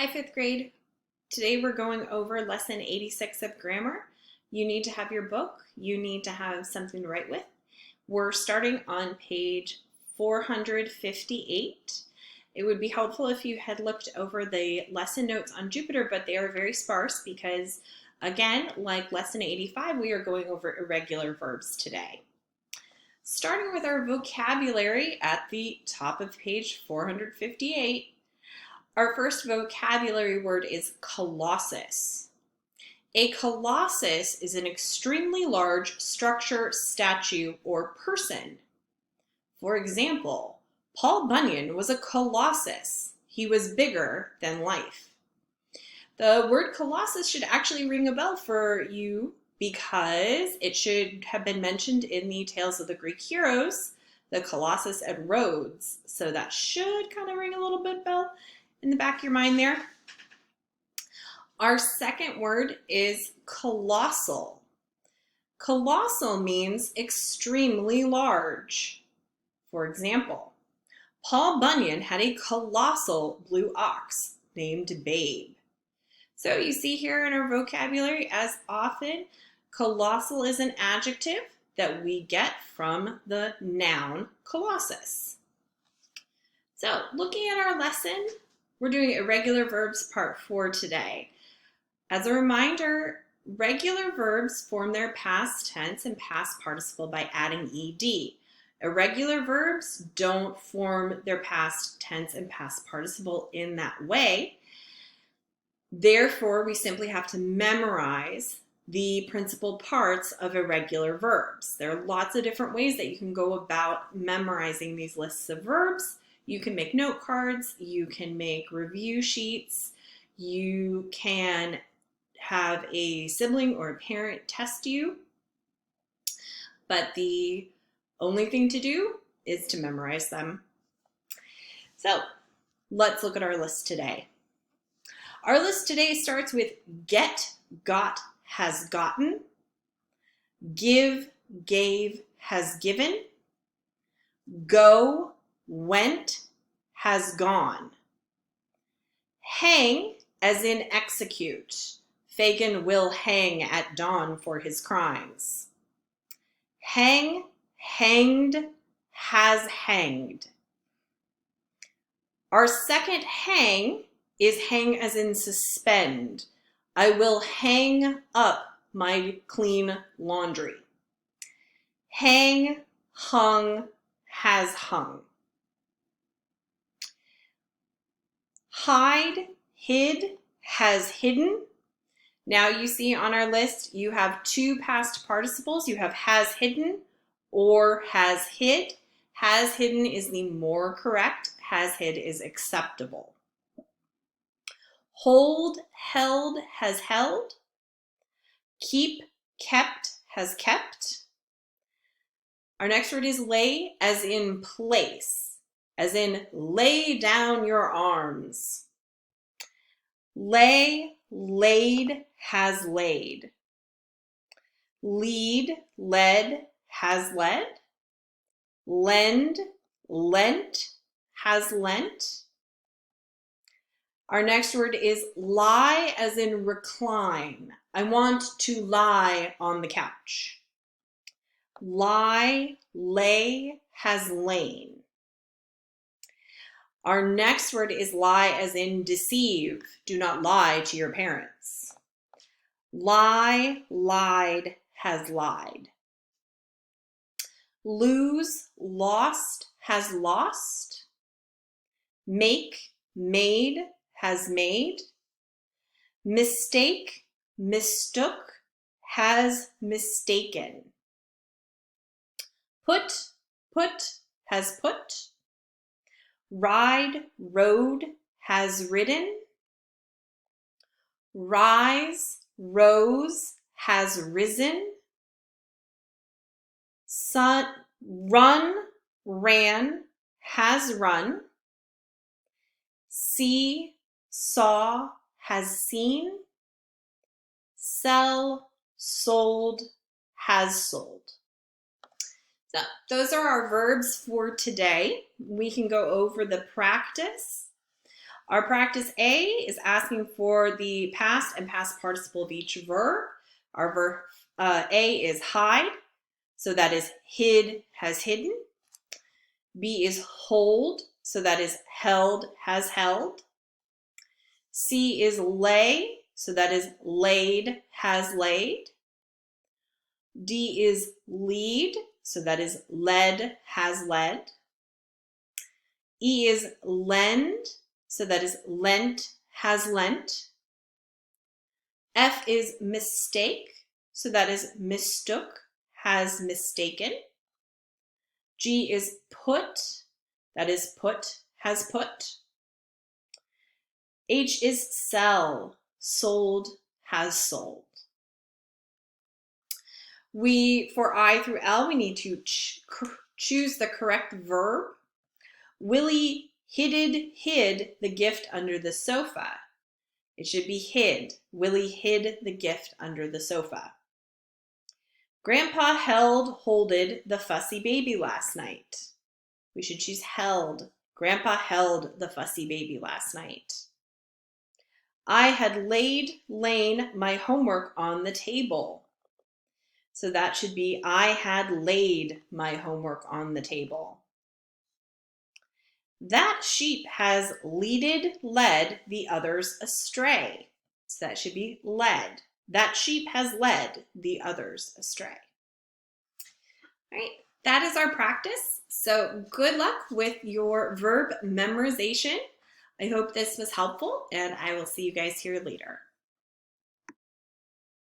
Hi, fifth grade. Today we're going over lesson 86 of grammar. You need to have your book. You need to have something to write with. We're starting on page 458. It would be helpful if you had looked over the lesson notes on Jupyter, but they are very sparse because, again, like lesson 85, we are going over irregular verbs today. Starting with our vocabulary at the top of page 458, our first vocabulary word is colossus. A colossus is an extremely large structure, statue, or person. For example, Paul Bunyan was a colossus. He was bigger than life. The word colossus should actually ring a bell for you because it should have been mentioned in the Tales of the Greek Heroes, the Colossus at Rhodes. So that should kind of ring a little bit bell in the back of your mind there. Our second word is colossal. Colossal means extremely large. For example, Paul Bunyan had a colossal blue ox named Babe. So you see here in our vocabulary, as often, colossal is an adjective that we get from the noun colossus. So looking at our lesson, we're doing irregular verbs part 4 today. As a reminder, regular verbs form their past tense and past participle by adding ed. Irregular verbs don't form their past tense and past participle in that way. Therefore, we simply have to memorize the principal parts of irregular verbs. There are lots of different ways that you can go about memorizing these lists of verbs. You can make note cards, you can make review sheets, you can have a sibling or a parent test you, but the only thing to do is to memorize them. So let's look at our list today. Our list today starts with get, got, has gotten, give, gave, has given, go, went, has gone. Hang, as in execute. Fagin will hang at dawn for his crimes. Hang, hanged, has hanged. Our second hang is hang as in suspend. I will hang up my clean laundry. Hang, hung, has hung. Hide, hid, has hidden. Now you see on our list, you have two past participles. You have has hidden or has hid. Has hidden is the more correct. Has hid is acceptable. Hold, held, has held. Keep, kept, has kept. Our next word is lay, as in place, as in lay down your arms. Lay, laid, has laid. Lead, led, has led. Lend, lent, has lent. Our next word is lie, as in recline. I want to lie on the couch. Lie, lay, has lain. Our next word is lie, as in deceive. Do not lie to your parents. Lie, lied, has lied. Lose, lost, has lost. Make, made, has made. Mistake, mistook, has mistaken. Put, has put. Ride, rode, has ridden. Rise, rose, has risen. Run, ran, has run. See, saw, has seen. Sell, sold, has sold. So those are our verbs for today. We can go over the practice. Our practice A is asking for the past and past participle of each verb. Our verb A is hide, so that is hid, has hidden. B is hold, so that is held, has held. C is lay, so that is laid, has laid. D is lead, so that is led, has led. E is lend, so that is lent, has lent. F is mistake, so that is mistook, has mistaken. G is put, that is put, has put. H is sell, sold, has sold. For I through L, we need to choose the correct verb. Willie hid the gift under the sofa. It should be hid. Willie hid the gift under the sofa. Grandpa holded the fussy baby last night. We should choose held. Grandpa held the fussy baby last night. I had lain my homework on the table. So that should be I had laid my homework on the table. That sheep has led the others astray. So that should be led. That sheep has led the others astray. All right, that is our practice. So good luck with your verb memorization. I hope this was helpful, and I will see you guys here later.